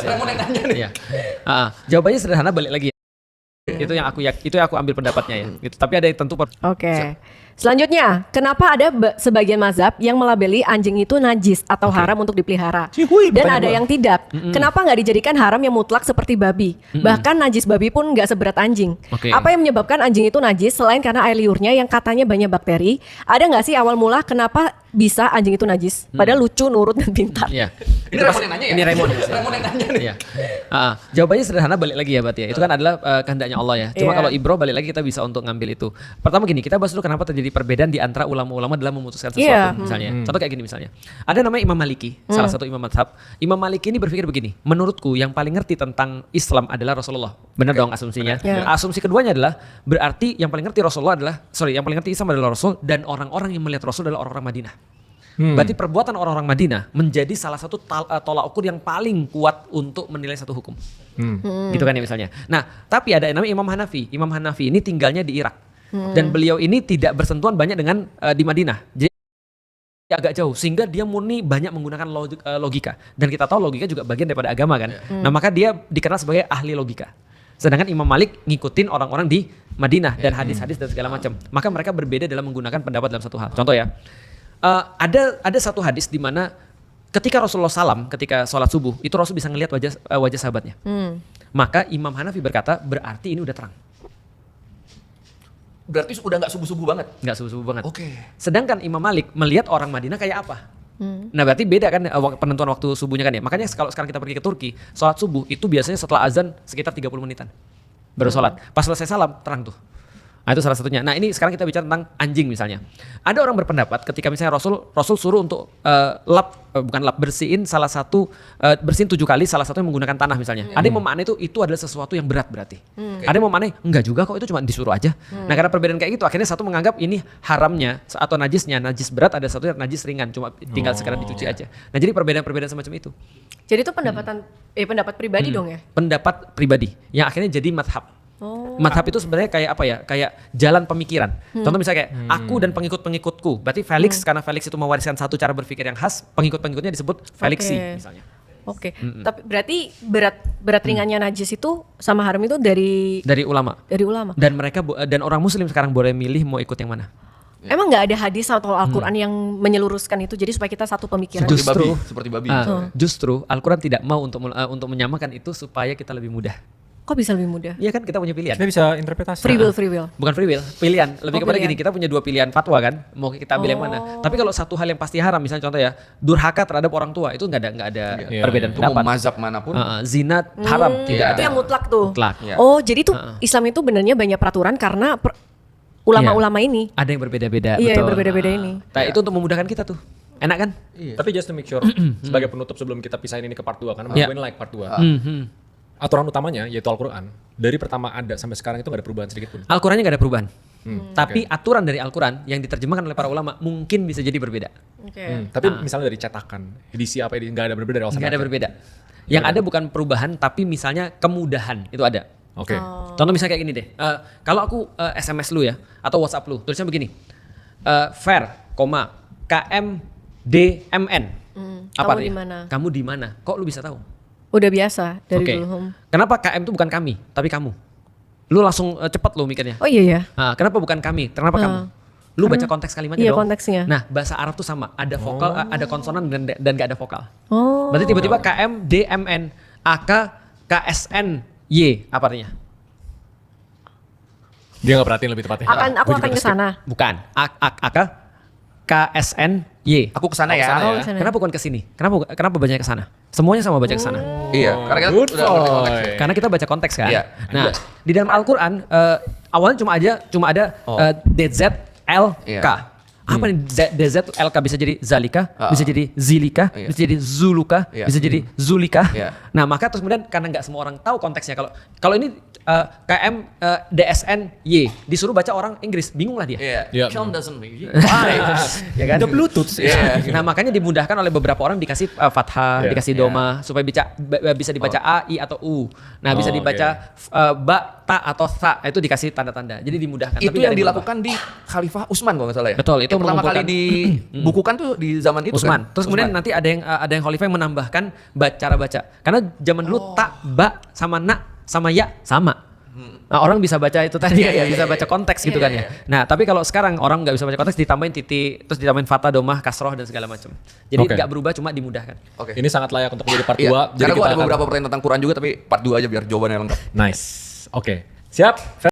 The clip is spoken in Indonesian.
Raymond yang nanya nih. Iya. Jawabannya sederhana, balik lagi. Itu yang aku ambil pendapatnya ya. Gitu. Tapi ada tentu. Oke. Selanjutnya, kenapa ada sebagian mazhab yang melabeli anjing itu najis atau haram untuk dipelihara? Dan ada yang tidak. Kenapa nggak dijadikan haram yang mutlak seperti babi? Bahkan najis babi pun nggak seberat anjing. Apa yang menyebabkan anjing itu najis selain karena air liurnya yang katanya banyak bakteri? Ada nggak sih awal mula kenapa bisa anjing itu najis? Padahal lucu, nurut, dan pintar. Iya. Ini Raymond yang nanya ya? Ini Raymond. Raymond yang nanya nih. Iya. Jawabannya sederhana, balik lagi ya berarti ya. Itu kan adalah kehendaknya Allah ya. Cuma kalau ibro balik lagi kita bisa untuk ngambil itu. Pertama gini, kita bahas dulu kenapa terjadi perbedaan di antara ulama-ulama dalam memutuskan sesuatu misalnya. Contoh kayak gini misalnya. Ada namanya Imam Maliki, salah satu imam mazhab. Imam Maliki ini berpikir begini, menurutku yang paling ngerti tentang Islam adalah Rasulullah. Benar dong asumsinya. Asumsi keduanya adalah berarti yang paling ngerti Rasulullah yang paling ngerti Islam adalah Rasul, dan orang-orang yang melihat Rasul adalah orang-orang Madinah. Berarti perbuatan orang-orang Madinah menjadi salah satu tolak ukur yang paling kuat untuk menilai satu hukum. Gitu kan ya misalnya. Nah, tapi ada yang namanya Imam Hanafi. Imam Hanafi ini tinggalnya di Irak. Dan beliau ini tidak bersentuhan banyak dengan di Madinah. Jadi agak jauh sehingga dia murni banyak menggunakan logika. Dan kita tahu logika juga bagian daripada agama kan. Nah, maka dia dikenal sebagai ahli logika. Sedangkan Imam Malik ngikutin orang-orang di Madinah dan hadis-hadis dan segala macam. Maka mereka berbeda dalam menggunakan pendapat dalam satu hal. Contoh ya. Ada satu hadis di mana ketika Rasulullah salam ketika sholat subuh itu Rasul bisa ngelihat wajah sahabatnya. Maka Imam Hanafi berkata berarti ini udah terang. Berarti udah nggak subuh-subuh banget? Nggak subuh-subuh banget. Sedangkan Imam Malik melihat orang Madinah kayak apa? Nah berarti beda kan penentuan waktu subuhnya kan ya. Makanya kalau sekarang kita pergi ke Turki, sholat subuh itu biasanya setelah azan sekitar 30 menitan baru sholat. Pas selesai salam terang tuh. Nah itu salah satunya. Nah ini sekarang kita bicara tentang anjing misalnya. Ada orang berpendapat ketika misalnya Rasul suruh untuk bersihin bersihin 7 kali salah satunya menggunakan tanah misalnya. Ada yang memaknai itu adalah sesuatu yang berat berarti. Ada yang memaknai enggak juga kok, itu cuma disuruh aja. Nah karena perbedaan kayak gitu akhirnya satu menganggap ini haramnya atau najisnya, najis berat, ada satu yang najis ringan cuma tinggal sekedar dicuci aja. Nah jadi perbedaan semacam itu. Jadi itu pendapat pribadi dong ya? Pendapat pribadi yang akhirnya jadi madhab. Madhab itu sebenarnya kayak apa ya? Kayak jalan pemikiran. Contoh misalnya kayak aku dan pengikut-pengikutku. Berarti Felix karena Felix itu mewariskan satu cara berpikir yang khas, pengikut-pengikutnya disebut Felixi misalnya. Tapi berarti berat ringannya najis itu sama haram itu dari ulama. Dari ulama. Dan orang muslim sekarang boleh milih mau ikut yang mana. Emang nggak ada hadis atau Al-Quran yang menyeluruskan itu jadi supaya kita satu pemikiran? Seperti babi. Justru Al-Quran tidak mau untuk menyamakan itu supaya kita lebih mudah. Kok bisa lebih mudah? Iya kan kita punya pilihan. Kita bisa interpretasi. Free will. Bukan free will, pilihan. Lebih kepada gini, kita punya 2 pilihan fatwa kan, mau kita ambil yang mana. Tapi kalau satu hal yang pasti haram, misalnya contoh ya, durhaka terhadap orang tua itu nggak ada perbedaan pendapat. Mazhab manapun. Zina haram, tidak ada. Itu yang mutlak tuh. Mutlak. Jadi tuh Islam itu benernya banyak peraturan karena ulama-ulama ini. Ada yang berbeda-beda. Iya, yang berbeda-beda ini. Nah itu untuk memudahkan kita tuh. Enak kan? Tapi just to make sure, sebagai penutup sebelum kita pisahin ini ke part 2, karena gue like part 2. Aturan utamanya yaitu Al-Quran, dari pertama ada sampai sekarang itu gak ada perubahan sedikit pun. Al-Qurannya gak ada perubahan. Tapi aturan dari Al-Quran yang diterjemahkan oleh para ulama mungkin bisa jadi berbeda. Tapi misalnya dari cetakan, edisi apa ini gak ada berbeda dari Al-Quran. Gak ada berbeda. Yang ada bukan perubahan tapi misalnya kemudahan itu ada. Contoh misalnya kayak gini deh. Kalau aku SMS lu ya atau WhatsApp lu, tulisnya begini. Fair, KMDMN. Apa artinya? Kamu di mana? Kok lu bisa tahu? Udah biasa dari dulu. Kenapa KM itu bukan kami, tapi kamu? Lu langsung cepat lu mikirnya. Oh iya. Kenapa bukan kami? Kenapa kamu? Lu baca konteks kalimatnya dong. Konteksnya. Nah, bahasa Arab tuh sama, ada vokal, ada konsonan dan gak ada vokal. Berarti tiba-tiba KM, DMN, AK, KSN, Y, apa artinya? Dia gak perhatiin lebih tepatnya. Aku akan ke sana. Bukan. AK, KSN, Y. Aku kesana ya. Kenapa bukan ke sini? Kenapa bacanya ke sana? Semuanya sama baca ke sana. Iya, karena kita udah ngerti konteks. Karena kita baca konteks kan. Iya. Nah, di dalam Al-Qur'an awalnya cuma ada DZLK. Apa nih DZLK bisa jadi zalika, bisa jadi zilika, bisa jadi zuluka, bisa jadi zulika. Nah, maka terus kemudian karena nggak semua orang tahu konteksnya, kalau ini KM DSN Y disuruh baca orang Inggris, bingung lah dia. Sean doesn't mean ya kan? The Bluetooth. Nah, makanya dimudahkan oleh beberapa orang dikasih fathah, dikasih doma supaya bisa dibaca A, I atau U. Nah, bisa dibaca ba, ta atau tha itu dikasih tanda-tanda. Jadi dimudahkan. Itu tapi yang nggak ada dilakukan di Khalifah Utsman kalau nggak salah ya. Betul, itu yang pertama kali mengumpulkan- dibukukan tuh di zaman itu Utsman. kan. Terus kemudian nanti ada yang khalifah yang menambahkan cara baca. Karena zaman dulu ta, ba sama na sama ya sama. Nah, orang bisa baca itu tadi ya, bisa baca konteks gitu kan ya. Nah, tapi kalau sekarang orang nggak bisa baca konteks, ditambahin titik, terus ditambahin fathah, domah, kasroh dan segala macam. Jadi Oke. nggak berubah, cuma dimudahkan. Oke. Ini sangat layak untuk menjadi part 2. Iya. Karena gue ada beberapa pertanyaan tentang Quran juga, tapi part 2 aja biar jawabannya lengkap. Nice. Oke. Siap.